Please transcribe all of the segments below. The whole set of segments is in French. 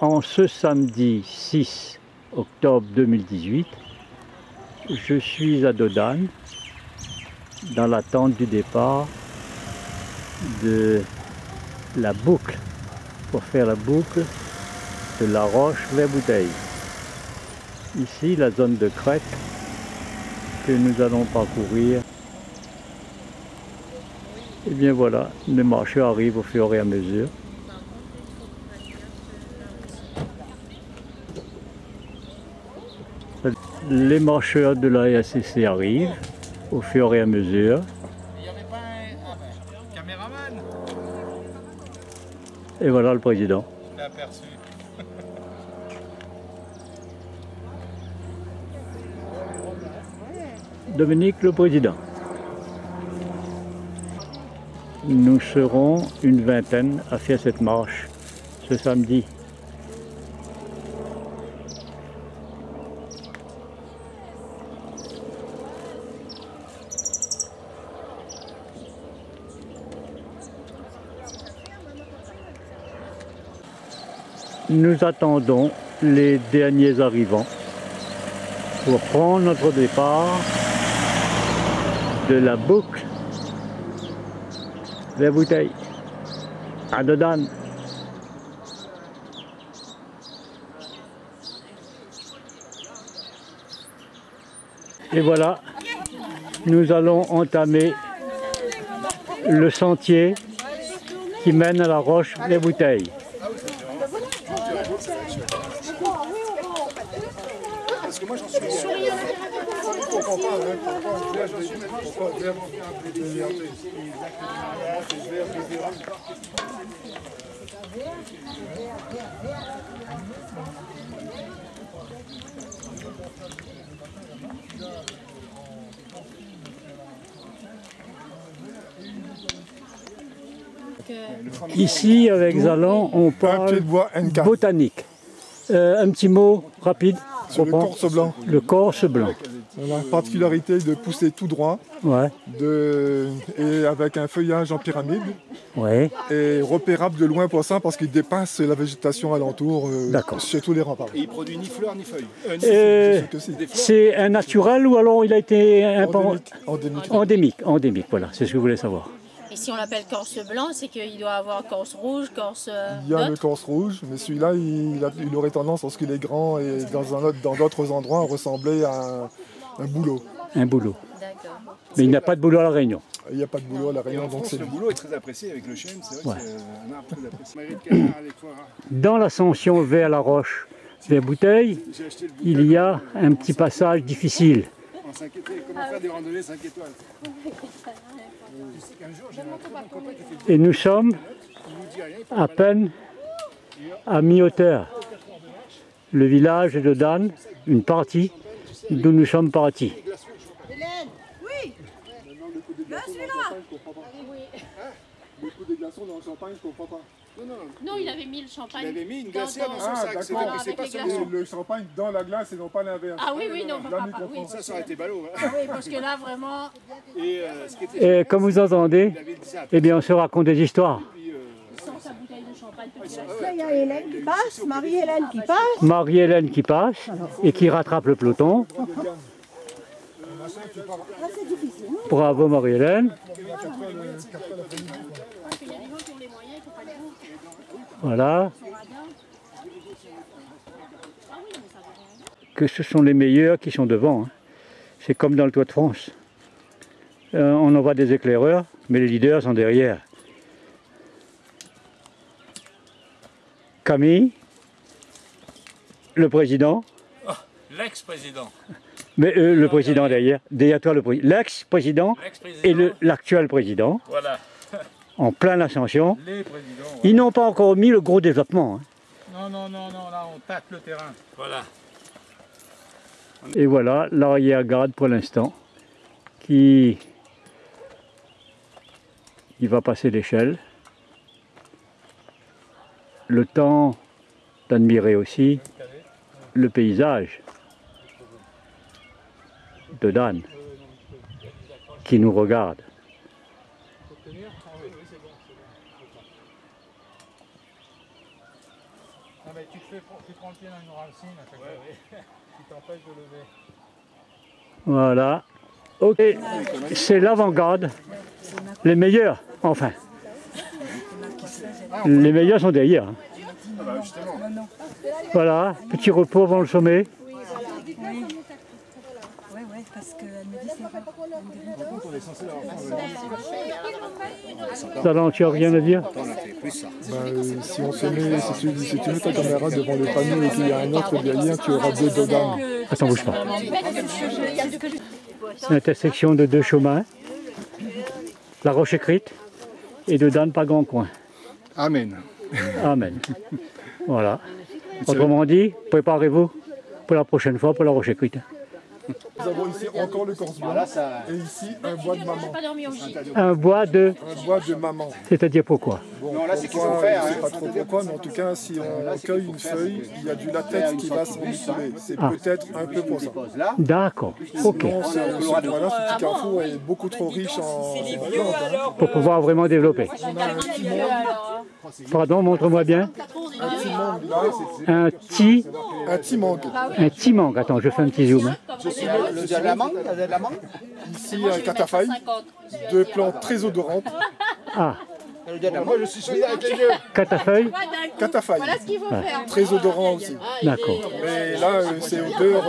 En ce samedi 6 octobre 2018, je suis à Dodane, dans l'attente du départ de la boucle, pour faire la boucle de La Roche vers Bouteille. Ici, la zone de crête que nous allons parcourir. Et bien voilà, les marcheurs arrivent au fur et à mesure. Les marcheurs de la RCC arrivent au fur et à mesure. Il n'y avait pas un caméraman? Et voilà le président. Je l'ai aperçu. Dominique le président. Nous serons une vingtaine à faire cette marche ce samedi. Nous attendons les derniers arrivants pour prendre notre départ de la boucle vers Bouteille, à Dodane. Et voilà, nous allons entamer le sentier qui mène à La Roche vers Bouteille. Parce que moi j'en suis je comprends pas, Ici, avec Zalan, on parle botanique. Un petit mot rapide sur le corse blanc. Le corse blanc. On a la particularité de pousser tout droit, ouais. Et avec un feuillage en pyramide, ouais. Et repérable de loin pour ça parce qu'il dépasse la végétation alentour chez tous les remparts. Et il produit ni fleurs ni feuilles. C'est un naturel ou alors il a été endémique, voilà, c'est ce que je voulais savoir. Et si on l'appelle corse blanc, c'est qu'il doit avoir corse rouge, corse... Il y a le corse rouge, mais celui-là, il aurait tendance, lorsqu'il est grand et dans d'autres endroits, ressembler à un bouleau. Un bouleau. D'accord. Mais il n'y a pas de bouleau à La Réunion. Il n'y a pas de bouleau à La Réunion. Donc le bouleau est très apprécié avec le chêne, c'est vrai que c'est un arbre très apprécié. Dans l'ascension vers La Roche, vers Bouteille, il y a un petit passage difficile. Comment faire des randonnées 5 étoiles? Et nous sommes à peine à mi-hauteur. Le village de Dodane, une partie d'où nous sommes partis. Hélène, oui. Là, celui-là. Le coup des glaçons dans le champagne, je comprends pas. Non, il avait mis le champagne. Il avait mis une glacière dans son sac. C'est pas le champagne dans la glace et non pas l'inverse. Ah oui, oui, non, oui. Ça aurait été ballot. Ah oui, parce que là, vraiment... Et comme vous entendez, eh bien, on se raconte des histoires. Sans sa bouteille de champagne. Là, il y a Hélène qui passe, Marie-Hélène qui passe. Marie-Hélène qui passe et qui rattrape le peloton. Là, c'est difficile. Bravo Marie-Hélène. Voilà. Que ce sont les meilleurs qui sont devant. Hein. C'est comme dans le Tour de France. On envoie des éclaireurs, mais les leaders sont derrière. Camille, le président. Oh, l'ex-président. Mais le président derrière. Derrière toi, l'ex-président et l'actuel président. Voilà. En pleine ascension. Les présidents. Voilà. Ils n'ont pas encore mis le gros développement. Hein. Non, là on tâte le terrain. Voilà. Et voilà l'arrière-garde pour l'instant qui va passer l'échelle. Le temps d'admirer aussi le paysage de Dodane qui nous regarde. mais tu prends le pied dans une racine à chaque fois. Qui t'empêche de lever. Voilà. Ok, c'est l'avant-garde. Les meilleurs, enfin. Les meilleurs sont derrière. Hein. Voilà, petit repos avant le sommet. Ouais, parce qu'elle me dit c'est Talent, tu n'as rien à dire? Si on se met, si tu mets ta caméra devant le panneau et qu'il y a un autre derrière, tu auras deux dodanes. Attends, bouge pas. L'intersection de deux chemins, la roche écrite et de Dan pas grand coin. Amen. Amen. Voilà. Autrement dit, préparez-vous pour la prochaine fois pour la roche écrite. Nous avons ici encore le corse blanc et ici un bois de maman. Un bois de maman. C'est-à-dire pourquoi? Bon, non, là c'est qu'ils ont fait. Je ne sais pas trop pourquoi, mais en tout cas, si on cueille une feuille, il y a du latex qui va s'en distiller. C'est peut-être un peu pour ça. D'accord. Ok. Sinon, ce petit carrefour est beaucoup trop riche en plantes. Pour pouvoir vraiment développer. On a un petit monde. Pardon, montre-moi bien. Un petit mangue là. Un petit mangue. Attends, je fais un petit zoom. Hein. De la mangue, Ici un catafaille. Deux plantes très odorantes. Ah. Moi je suis solidaire avec les vieux. Catafeuille. Catafaille. Voilà ce qu'il faut faire. Très odorant aussi. D'accord. Mais là, c'est odeur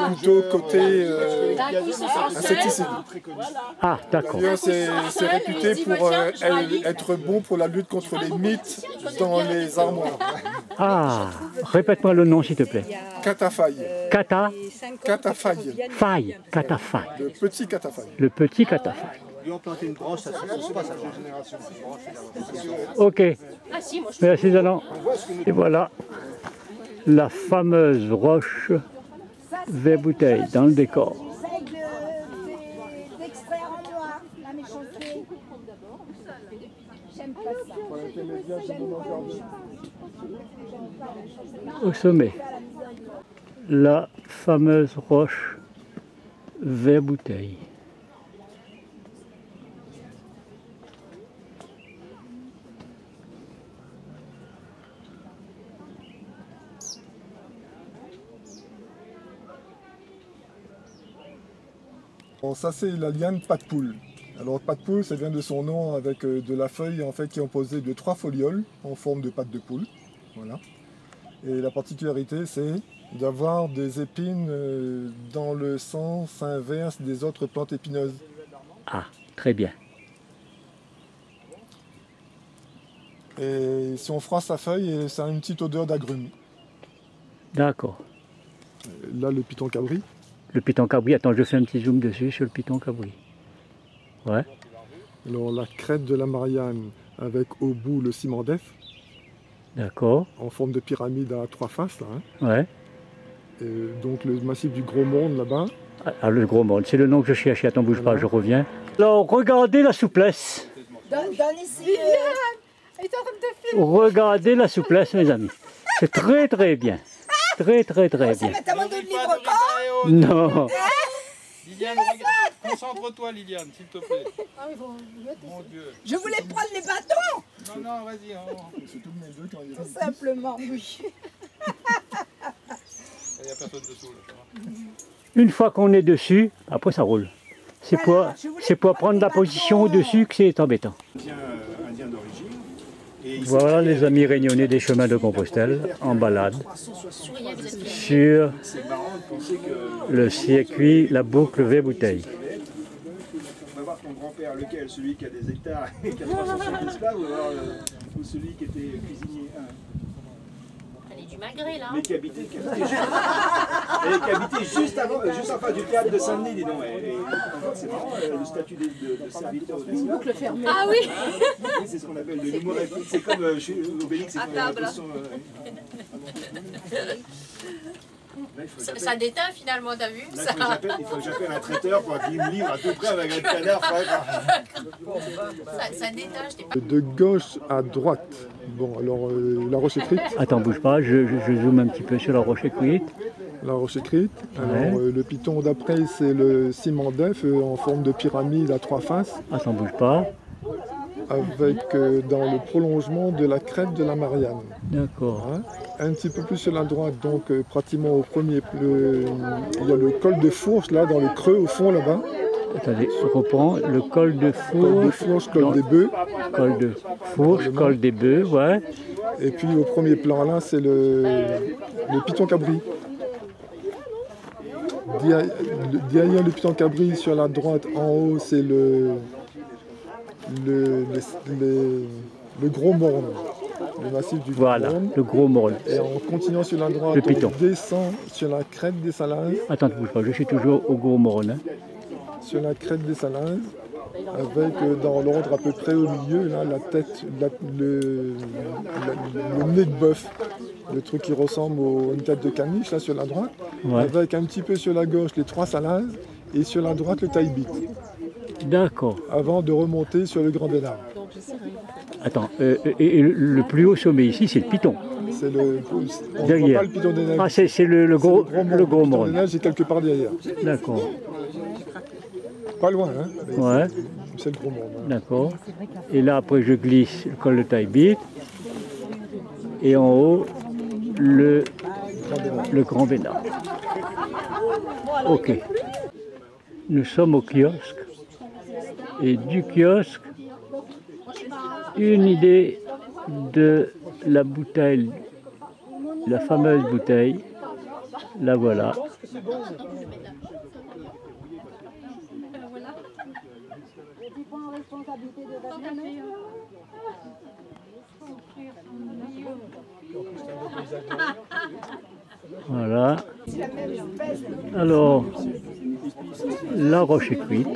plutôt côté insecticide. Ah, d'accord. D'ailleurs, c'est réputé pour être bon pour la lutte contre les mites dans les armoires. Ah, répète-moi le nom s'il te plaît. Catafaille. Catafaille. Faille. Catafaille. Le petit catafaille. Le petit catafaille. Lui ont planté une broche, ça se passe à la génération. Ok. Merci Zalan. Et voilà la fameuse roche vers bouteille dans le décor. d'extraire en noir, la méchanceté. J'aime pas ça. Au sommet, la fameuse roche vers bouteille. Bon, ça c'est la liane pas de poule. Alors pas de poule, ça vient de son nom avec de la feuille en fait qui est composée de 3 folioles en forme de patte de poule. Voilà. Et la particularité c'est d'avoir des épines dans le sens inverse des autres plantes épineuses. Ah, très bien. Et si on froisse sa feuille, ça a une petite odeur d'agrumes. D'accord. Là le piton cabri. Le piton cabri, attends, je fais un petit zoom dessus sur le piton cabri. Ouais. Alors la crête de la Marianne avec au bout le ciment d'Ef. D'accord. En forme de pyramide à 3 faces là. Hein. Ouais. Et donc le massif du Gros Monde là-bas. Ah, le Gros Monde, c'est le nom que je cherchais. Attends, bouge pas, je reviens. Alors, regardez la souplesse. Donne ici. Regardez la souplesse, mes amis. C'est très très bien. Très très très bien. T'as mon deux livres quand? Non. Liliane, concentre-toi Liliane, s'il te plaît. Mon Dieu. Je voulais prendre les bâtons. Non, non, vas-y. Tout simplement, oui. Il n'y a personne dessous là, ça va. Une fois qu'on est dessus, après ça roule. C'est pour prendre la position au-dessus que c'est embêtant. Indien d'origine. Voilà les amis réunionnais des chemins de Compostelle en balade sur le circuit La Boucle vers Bouteille. On va voir ton grand-père, lequel? Celui qui a des hectares et qui a 370 là ou celui qui était cuisinier? Elle est du Maghré là. Mais qui habitait juste en face du théâtre de Saint-Denis, dis donc. C'est marrant, le statut de serviteur au dessin. Boucle fermée. Ah oui. Oui, c'est ce qu'on appelle de l'humour. C'est comme chez Obélix, c'est comme la poisson. Ça déteint finalement, t'as vu? Il faut que j'appelle un traiteur pour qu'il me livre à peu près avec un canard. Ça déteint, je t'ai pas. De gauche à droite. Bon, alors la roche écrite. Attends, bouge pas, je zoome un petit peu sur la roche écrite. La roche écrite. Alors Ouais. le piton d'après, c'est le ciment d'Ef en forme de pyramide à 3 faces. Attends, bouge pas. avec dans le prolongement de la crête de la Marianne. D'accord. Hein. Un petit peu plus sur la droite, donc pratiquement au premier, il y a le col de Fourche là, dans le creux au fond là-bas. Attendez, je reprends. Le col de Fourche, Col des Bœufs. Col de Fourche, col des Bœufs, ouais. Et puis au premier plan là, c'est le Piton Cabri. Derrière le Piton Cabri, sur la droite, en haut, c'est le Gros Morne. Le massif du Gros Morne. Le Gros Morne. Et en continuant sur la droite, le Piton. On descend sur la crête des Salins. Attends, ne bouge pas, je suis toujours au Gros Morne. Hein. Sur la crête des Salins, avec dans l'ordre à peu près au milieu, là, la tête, le nez de bœuf, le truc qui ressemble à une tête de caniche, là sur la droite, ouais. Avec un petit peu sur la gauche les 3 Salins et sur la droite le Taille-Bite. D'accord. Avant de remonter sur le Grand Bénard. Attends, et le plus haut sommet ici, c'est le Piton. C'est le. On derrière. Voit pas le Piton des Neiges. Ah, c'est le Gros Morne. Le Piton des Neiges est quelque part derrière. D'accord. Pas loin, hein. Ouais. C'est le Gros Morne. Hein. D'accord. Et là, après, je glisse le col de Taille-Bite. Et en haut, le Grand Bénard. Ok. Nous sommes au kiosque. Et du kiosque, une idée de la bouteille, la fameuse bouteille. La voilà. Voilà. Alors, la roche est cuite.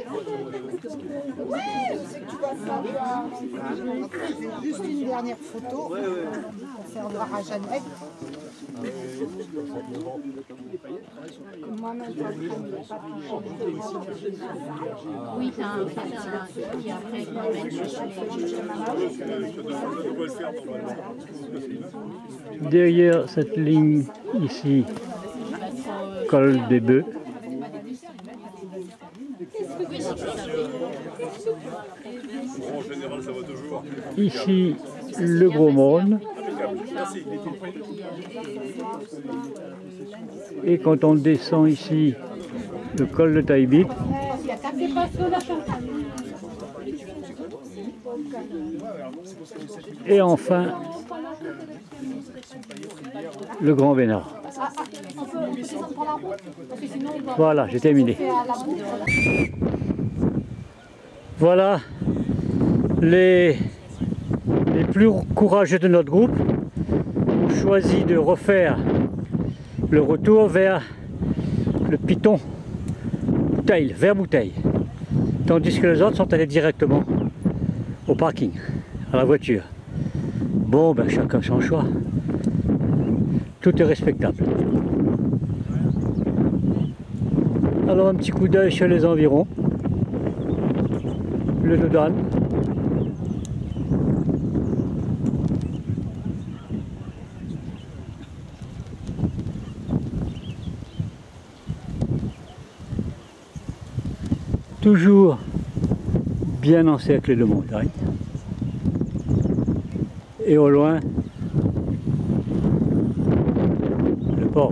Juste une dernière photo. On fait voir à Jeannette. Oui, c'est un qui après derrière cette ligne ici, col des Bœufs. Ici, le Gros Morne. Et quand on descend ici, le col de Taille-Bite. Et enfin, le Grand Bénard. Voilà, j'ai terminé. Voilà les plus courageux de notre groupe ont choisi de refaire le retour vers le Piton Bouteille, vers Bouteille, tandis que les autres sont allés directement au parking, à la voiture. Bon, ben chacun son choix. Tout est respectable. Alors un petit coup d'œil sur les environs. Le Dodan. Toujours bien encerclé de montagnes. Et au loin, le port.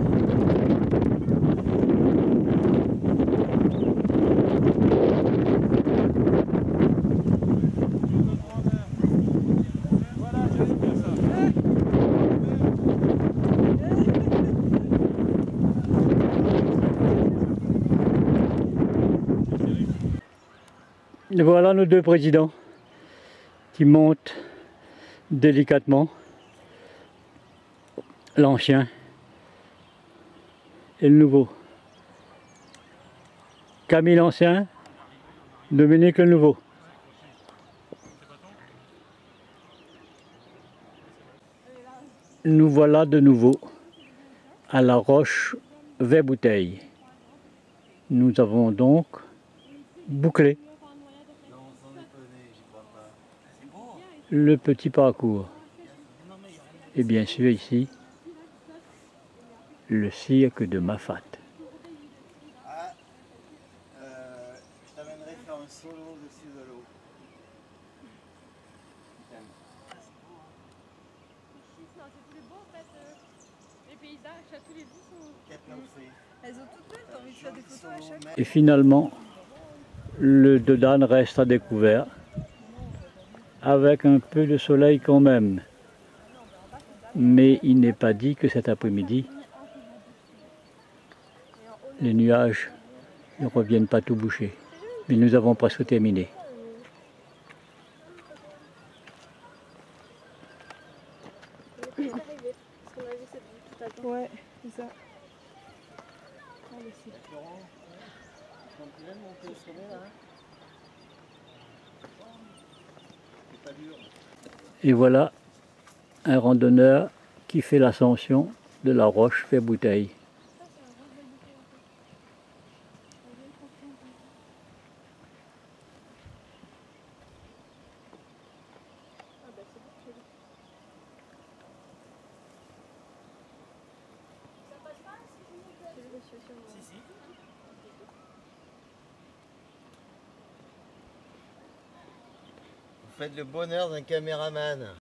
Et voilà nos deux présidents qui montent délicatement, l'ancien et le nouveau. Camille l'ancien, Dominique le nouveau. Nous voilà de nouveau à la roche vers Bouteille. Nous avons donc bouclé le petit parcours. Et bien sûr ici, le cirque de Mafate. Je t'amènerai faire un solo de ciseaux. Elles ont toutes belles, t'as envie de faire des photos à chaque fois. Et finalement, le Dodane reste à découvert, avec un peu de soleil quand même. Mais il n'est pas dit que cet après-midi, les nuages ne reviennent pas tout boucher. Mais nous avons presque terminé. Ouais, c'est ça. Et voilà un randonneur qui fait l'ascension de la roche fait bouteille. Vous faites le bonheur d'un caméraman.